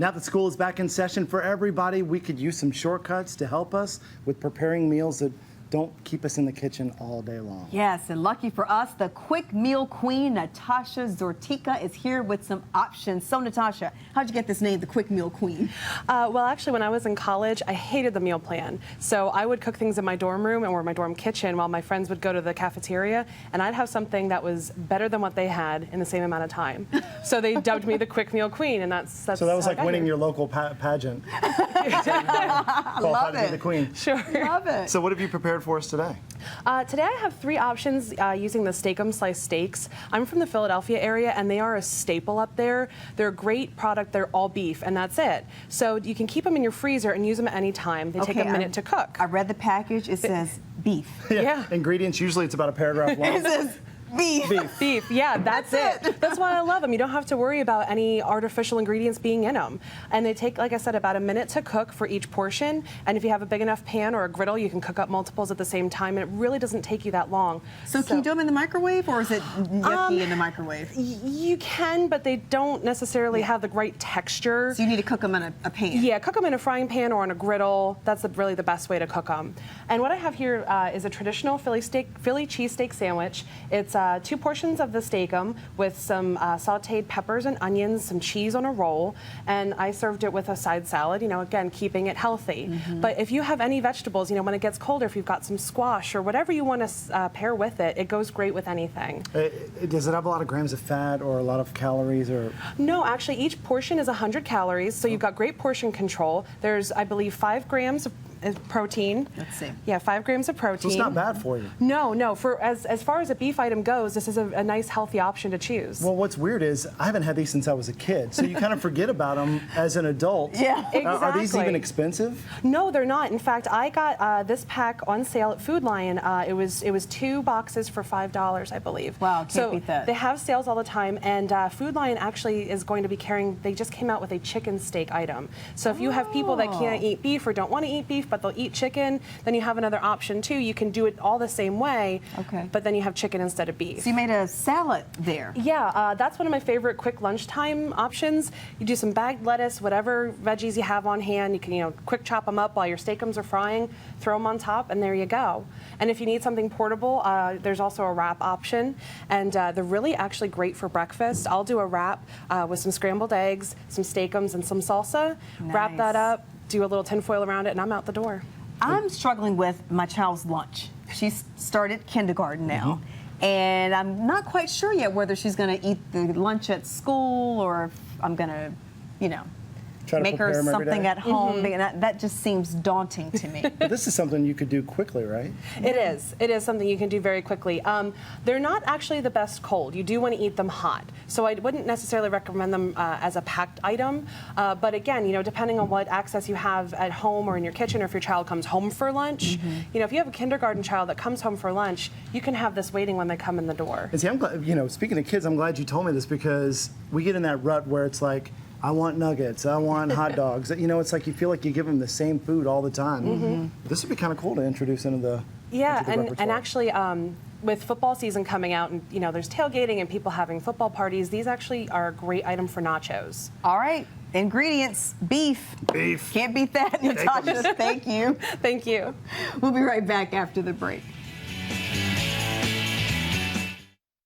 Now that school is back in session for everybody, we could use some shortcuts to help us with preparing meals that don't keep us in the kitchen all day long. Yes, and lucky for us, the quick meal queen, Natasha Zortica, is here with some options. So, Natasha, how'd you get this name, the quick meal queen? Well, actually, when I was in college, I hated the meal plan. So I would cook things in my dorm room or my dorm kitchen while my friends would go to the cafeteria, and I'd have something that was better than what they had in the same amount of time. So they dubbed me the quick meal queen, and that's So that was like winning your local pageant. Love to be the it. queen. Sure. Love it. So what have you prepared for us today? Today I have 3 options using the Steak-umm sliced steaks. I'm from the Philadelphia area, and they are a staple up there. They're a great product. They're all beef, and that's it. So you can keep them in your freezer and use them at any time. They take a minute to cook. I read the package. It says beef. Yeah. Ingredients, usually it's about a paragraph long. It says beef. Beef, yeah, that's it. That's why I love them. You don't have to worry about any artificial ingredients being in them. And they take, like I said, about a minute to cook for each portion. And if you have a big enough pan or a griddle, you can cook up multiples at the same time, and it really doesn't take you that long. So can you do them in the microwave, or is it yucky in the microwave? You can, but they don't necessarily have the right texture. So you need to cook them in a pan. Yeah, cook them in a frying pan or on a griddle. That's really the best way to cook them. And what I have here is a traditional Philly cheesesteak sandwich. It's 2 portions of the Steak-umm with some sauteed peppers and onions, some cheese on a roll, and I served it with a side salad, again, keeping it healthy. But if you have any vegetables, when it gets colder, if you've got some squash or whatever you want to pair with it, it goes great with anything. Does it have a lot of grams of fat or a lot of calories? Or? No, actually, each portion is 100 calories, so you've got great portion control. There's, I believe, 5 grams of protein. Let's see. Yeah, 5 grams of protein. So it's not bad for you. No. For as far as a beef item goes, this is a nice, healthy option to choose. Well, what's weird is I haven't had these since I was a kid, so you kind of forget about them as an adult. Yeah, exactly. Are these even expensive? No, they're not. In fact, I got this pack on sale at Food Lion. It was 2 boxes for $5, I believe. Wow, can't beat that. They have sales all the time, and Food Lion actually is going to be carrying. They just came out with a chicken steak item. So if you have people that can't eat beef or don't want to eat beef, but they'll eat chicken, then you have another option too. You can do it all the same way, but then you have chicken instead of beef. So you made a salad there. Yeah, that's one of my favorite quick lunchtime options. You do some bagged lettuce, whatever veggies you have on hand. You can, quick chop them up while your Steak-umms are frying, throw them on top, and there you go. And if you need something portable, there's also a wrap option, and they're really actually great for breakfast. I'll do a wrap with some scrambled eggs, some Steak-umms, and some salsa. Nice. Wrap that up, do a little tinfoil around it, and I'm out the door. I'm struggling with my child's lunch. She's started kindergarten now, and I'm not quite sure yet whether she's going to eat the lunch at school or if I'm going to, make her something at home. That just seems daunting to me. But this is something you could do quickly, right? It is. It is something you can do very quickly. They're not actually the best cold. You do want to eat them hot. So I wouldn't necessarily recommend them as a packed item. But again, depending on what access you have at home or in your kitchen, or if your child comes home for lunch, if you have a kindergarten child that comes home for lunch, you can have this waiting when they come in the door. And see, I'm glad, speaking of kids, I'm glad you told me this, because we get in that rut where it's like, I want nuggets, I want hot dogs. It's like you feel like you give them the same food all the time. This would be kind of cool to introduce into the and actually, with football season coming out, and there's tailgating and people having football parties, these actually are a great item for nachos. All right, ingredients: beef. Beef. Can't beat that, Natasha. Thank you. Thank you. We'll be right back after the break.